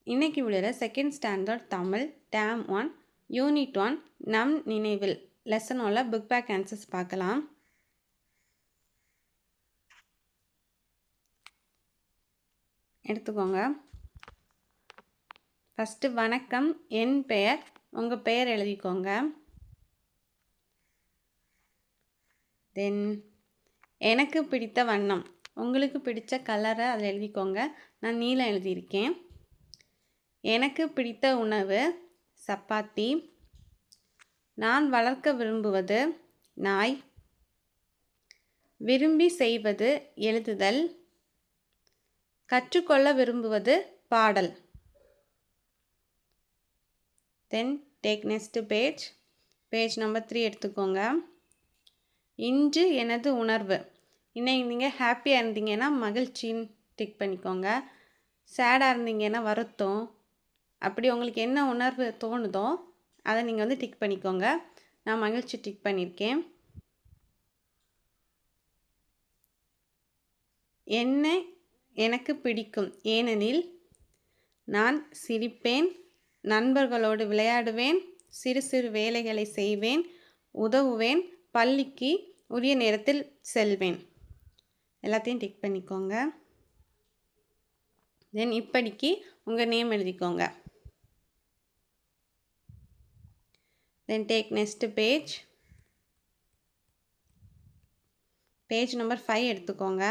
இன்னைக்கு வீடியோவில் second standard Tamil term 1 unit 1 நம் நினைவில் லெசன் 1 புக் பேக் ஆன்சர்ஸ் பார்க்கலாம். எடுத்துக்கோங்க. ஃபஸ்ட்டு வணக்கம், என் பெயர், உங்கள் பெயர் எழுதிக்கோங்க. தென் எனக்கு பிடித்த வண்ணம், உங்களுக்கு பிடித்த கலரை அதில் எழுதிக்கோங்க. நான் நீலம் எழுதியிருக்கேன். எனக்கு பிடித்த உணவு சப்பாத்தி. நான் வளர்க்க விரும்புவது நாய். விரும்பி செய்வது எழுதுதல். கற்றுக்கொள்ள விரும்புவது பாடல். Then take next page number 3 எடுத்துக்கோங்க. இன்று எனது உணர்வு. இன்னைக்கு நீங்கள் ஹாப்பியாக இருந்தீங்கன்னா மகிழ்ச்சின்னு டிக் பண்ணிக்கோங்க. சேடாக இருந்தீங்கன்னா வருத்தம். அப்படி உங்களுக்கு என்ன உணர்வு தோணுதோ அதை நீங்கள் டிக் பண்ணிக்கோங்க. நான் மகிழ்ச்சி டிக் பண்ணியிருக்கேன். என்னை எனக்கு பிடிக்கும் ஏனெனில் நான் சிரிப்பேன், நண்பர்களோடு விளையாடுவேன், சிறு சிறு வேலைகளை செய்வேன், உதவுவேன், பள்ளிக்கு உரிய நேரத்தில் செல்வேன். எல்லாத்தையும் டிக் பண்ணிக்கோங்க. தென் இப்படிக்கு உங்கள் நேம் எழுதிக்கோங்க. Then take next page number 5 எடுத்துக்கோங்க.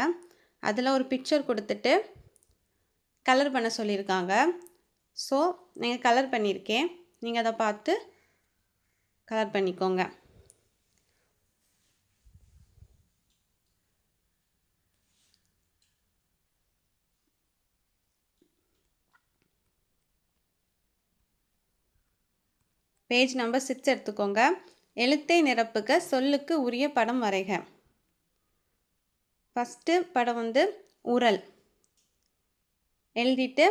அதில் ஒரு பிக்சர் கொடுத்துட்டு கலர் பண்ண சொல்லியிருக்காங்க. ஸோ நீங்கள் கலர் பண்ணியிருக்கேன், நீங்கள் அதை பார்த்து கலர் பண்ணிக்கோங்க. பேஜ் நம்பர் 6 எடுத்துக்கோங்க. எழுத்தை நிரப்புக, சொல்லுக்கு உரிய படம் வரைக. ஃபஸ்ட்டு படம் உரல் எழுதிட்டு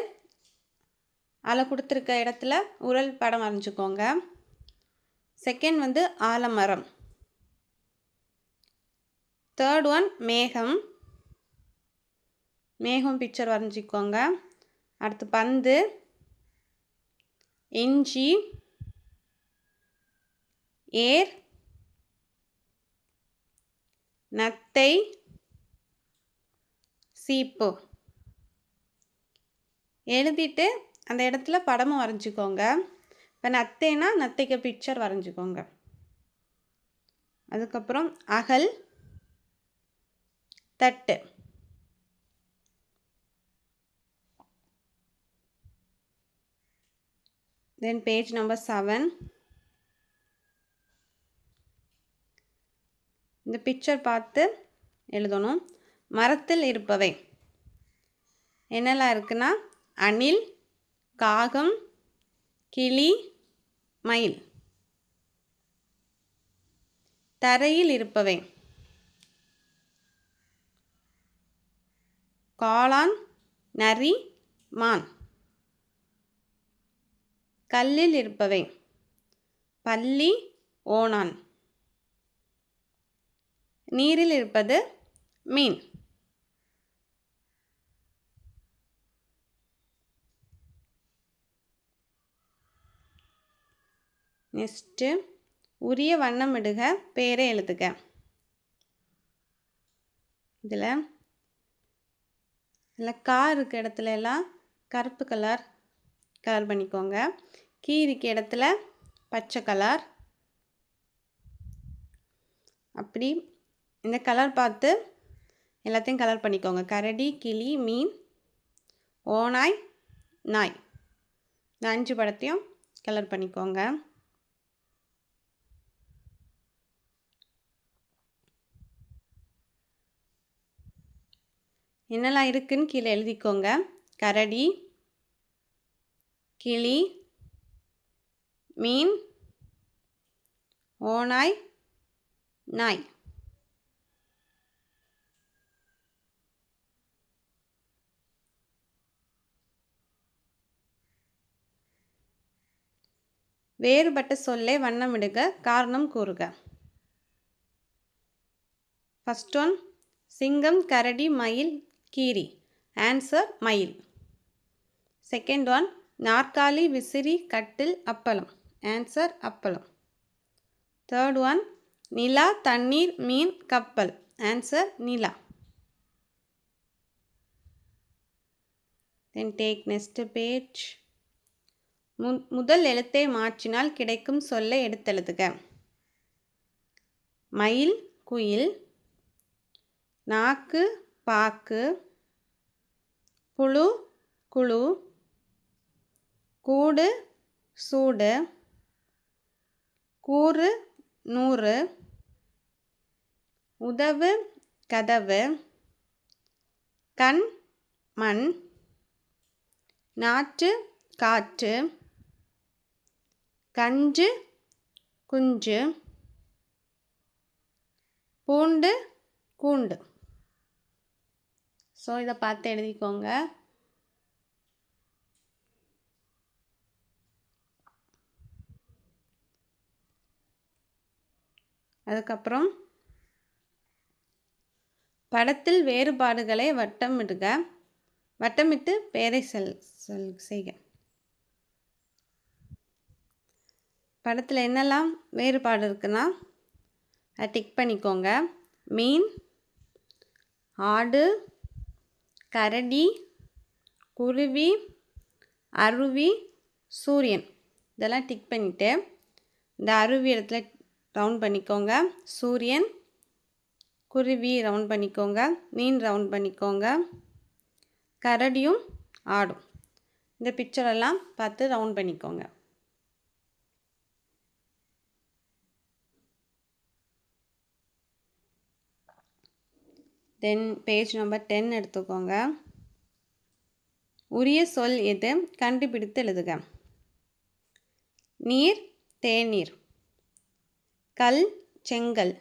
அதில் கொடுத்துருக்க இடத்துல உரல் படம் வரைஞ்சிக்கோங்க. செகண்ட் ஆலமரம். தேர்ட் ஒன் மேகம் பிக்சர் வரைஞ்சிக்கோங்க. அடுத்து பந்து, இஞ்சி, ஏர், நத்தை, சீப்பு எழுதிட்டு அந்த இடத்துல படமும் வரைஞ்சிக்கோங்க. இப்போ நத்தைனா நத்தைக்கு பிக்சர் வரைஞ்சிக்கோங்க. அதுக்கப்புறம் அகல், தட்டு. Then page number 7. இந்த பிக்சர் பார்த்து எழுதணும். மரத்தில் இருப்பவை என்னெல்லாம் இருக்குன்னா அணில், காகம், கிளி, மயில். தரையில் இருப்பவை காளான், நரி, மான். கல்லில் இருப்பவை பல்லி, ஓணான். நீரில் இருப்பது மீன். நெக்ஸ்ட்டு உரிய வண்ணம் இடுக, பேரை எழுதுக. இதில் இருக்க இடத்துல எல்லாம் கருப்பு கலர் பண்ணிக்கோங்க. கீ இருக்க இடத்துல பச்சை கலர். அப்படி இந்த கலர் பார்த்து எல்லாத்தையும் கலர் பண்ணிக்கோங்க. கரடி, கிளி, மீன், ஓநாய், நாய். இந்த 5 படத்தையும் கலர் பண்ணிக்கோங்க. என்னெல்லாம் இருக்குன்னு கீழே எழுதிக்கோங்க. கரடி, கிளி, மீன், ஓநாய், நாய். வேறுபட்ட சொல்லை வண்ணமிடுக, காரணம் கூறுக. ஃபர்ஸ்ட் ஒன் சிங்கம், கரடி, மயில், கீரி. ஆன்சர் மயில். செகண்ட் ஒன் நாற்காலி, விசிறி, கட்டில், அப்பளம். ஆன்சர் அப்பளம். தேர்ட் ஒன், நிலா, தண்ணீர், மீன், கப்பல். ஆன்சர் நிலா. Then take next page. முதல் எழுத்தை மாற்றினால் கிடைக்கும் சொல்லை எடுத்தெழுதுக. மயில், குயில். நாக்கு, பாக்கு. புழு, குழு. கூடு, சூடு. கூறு, நூறு. உதவு, கதவு. கண், மண். நாற்று, காற்று. கஞ்சு, குஞ்சு. பூண்டு, கூண்டு. ஸோ இதை பார்த்து எழுதிக்கோங்க. அதுக்கப்புறம் படத்தில் வேறுபாடுகளை வட்டமிடுக. வட்டமிட்டு பெயரை செய்க. படத்தில் என்னெல்லாம் வேறுபாடு இருக்குன்னா அதை டிக் பண்ணிக்கோங்க. மீன், ஆடு, கரடி, குருவி, அருவி, சூரியன். இதெல்லாம் டிக் பண்ணிவிட்டு இந்த அருவி இடத்துல ரவுண்ட் பண்ணிக்கோங்க. சூரியன், குருவி ரவுண்ட் பண்ணிக்கோங்க. மீன் ரவுண்ட் பண்ணிக்கோங்க. கரடியும் ஆடும். இந்த பிக்சரெல்லாம் பார்த்து ரவுண்ட் பண்ணிக்கோங்க. தென் பேஜ் நம்பர் 10 எடுத்துக்கோங்க. உரிய சொல் எது? கண்டுபிடித்து எழுதுக. நீர், தேநீர். கல், செங்கல்.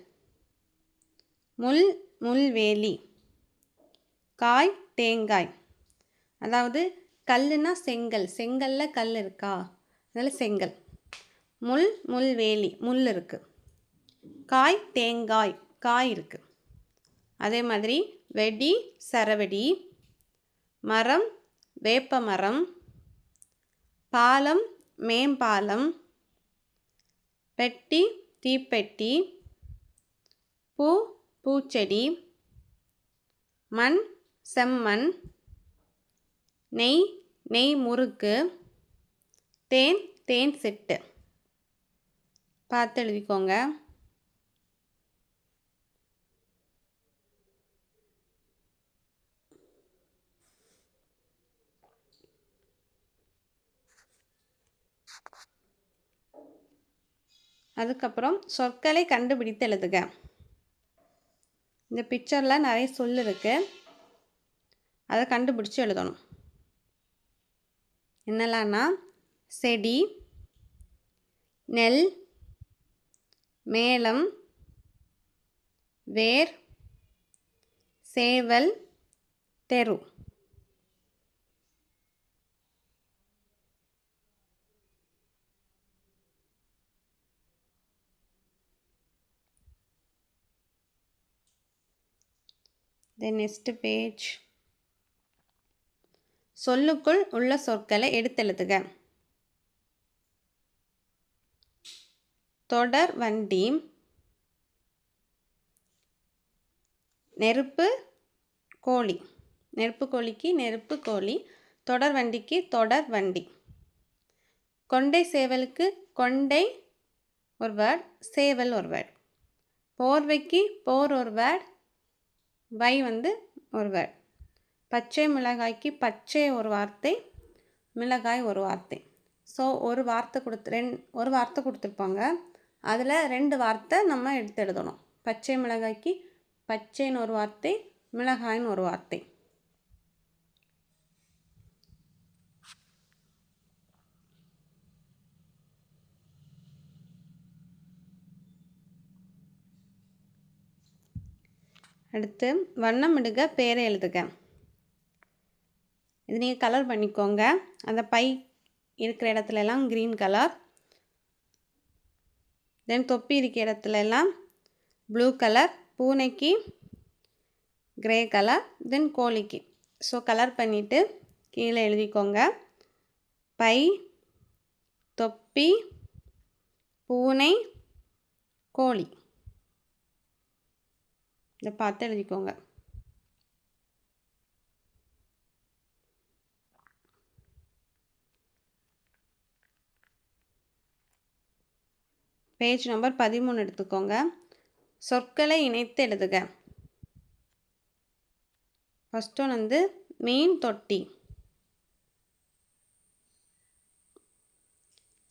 முள், முள்வேலி. காய், தேங்காய். அதாவது கல்லுனா செங்கல், செங்கல்ல கல் இருக்கா, அதனால் செங்கல். முள், முள்வேலி, முள் இருக்குது. காய், தேங்காய், காய் இருக்குது. அதே மாதிரி வெடி, சரவெடி. மரம், வேப்ப மரம். பாலம், மேம்பாலம். பெட்டி, தீப்பெட்டி. பூ, பூச்செடி. மண், செம்மண். நெய், நெய் முறுக்கு. தேன், தேன் சிட்டு. பார்த்து எழுதிக்கோங்க. அதுக்கப்புறம் சொற்களை கண்டுபிடித்து எழுதுக. இந்த பிக்சரில் நிறைய சொல் இருக்குது, அதை கண்டுபிடிச்சி எழுதணும். என்னெல்லாம்னா செடி, நெல், மேளம், வேர், சேவல், தெரு. Then next page. சொல்லுக்குள் உள்ள சொற்களை எடுத்தெழுதுக. தொடர் வண்டி. நெருப்பு, கோழி. நெருப்பு கோழிக்கு நெருப்பு கோழி. தொடர் வண்டிக்கு தொடர் வண்டி. கொண்டை சேவலுக்கு கொண்டை ஒரு வேர்ட், சேவல் ஒரு வேர்ட். போர்வைக்கு போர் ஒரு வேர்ட், வை ஒரு வேர்ட். பச்சை மிளகாய்க்கு பச்சை ஒரு வார்த்தை, மிளகாய் ஒரு வார்த்தை. ஸோ ஒரு வார்த்தை கொடுத்துருப்பாங்க, அதில் 2 வார்த்தை நம்ம எடுத்து எழுதணும். பச்சை மிளகாய்க்கு பச்சைன்னு ஒரு வார்த்தை, மிளகாய்னு ஒரு வார்த்தை. அடுத்து வண்ணமிடுக, பேரை எழுதுக. இது நீங்கள் கலர் பண்ணிக்கோங்க. அந்த பை இருக்கிற இடத்துலலாம் க்ரீன் கலர். தென் தொப்பி இருக்கிற இடத்துலலாம் ப்ளூ கலர். பூனைக்கு கிரே கலர். தென் கோழிக்கு. ஸோ கலர் பண்ணிவிட்டு கீழே எழுதிக்கோங்க. பை, தொப்பி, பூனை, கோழி. இதை பார்த்து எழுதிக்கோங்க. பேஜ் நம்பர் 13 எடுத்துக்கோங்க. சொற்களை இணைத்து எழுதுக. ஃபர்ஸ்ட் ஒன் வந்து மீன் தொட்டி.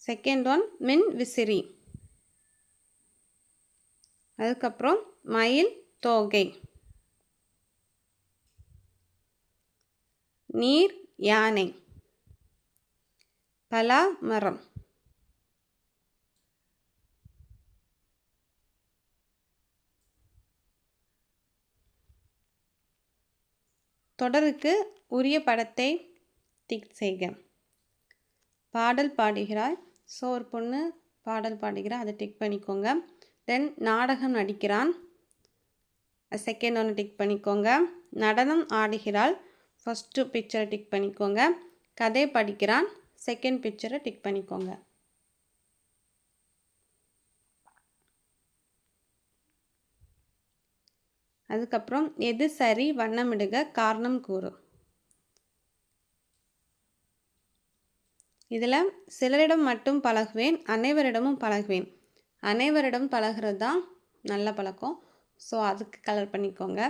செகண்ட் ஒன் மின் விசிறி. அதுக்கப்புறம் மயில் தோகை. நீர் யானை. பலா மரம். தொடருக்கு உரிய படத்தை டிக் செய்க. பாடல் பாடுகிறாய். ஸோ ஒரு பொண்ணு பாடல் பாடுகிறாள், அதை டிக் பண்ணிக்கோங்க. தென் நாடகம் நடிக்கிறான், செகண்ட் ஒன்று டிக் பண்ணிக்கோங்க. நடனம் ஆடுகிறாள், ஃபஸ்ட்டு பிக்சரை டிக் பண்ணிக்கோங்க. கதை படிக்கிறான், செகண்ட் பிக்சரை டிக் பண்ணிக்கோங்க. அதுக்கப்புறம் எது சரி, வண்ணமிடுக, காரணம் கூறு. இதில் சிலரிடம் மட்டும் பழகுவேன், அனைவரிடமும் பழகுவேன். அனைவரிடம் பழகிறது தான் நல்ல பழக்கம். ஸோ அதுக்கு கலர் பண்ணிக்கோங்க.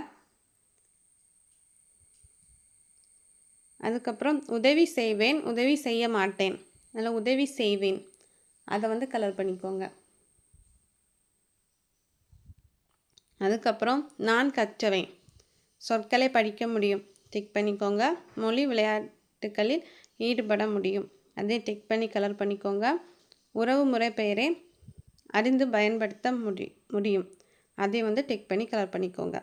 அதுக்கப்புறம் உதவி செய்வேன், உதவி செய்ய மாட்டேன். அதில் உதவி செய்வேன், அதை வந்து கலர் பண்ணிக்கோங்க. அதுக்கப்புறம் நான் கற்றவேன், சொற்களை படிக்க முடியும், டிக் பண்ணிக்கோங்க. மொழி விளையாட்டுகளில் ஈடுபட முடியும், அதை டிக் பண்ணி கலர் பண்ணிக்கோங்க. உறவு முறை பெயரை அறிந்து பயன்படுத்த முடியும், அதை வந்து டிக் பண்ணி கலர் பண்ணிக்கோங்க.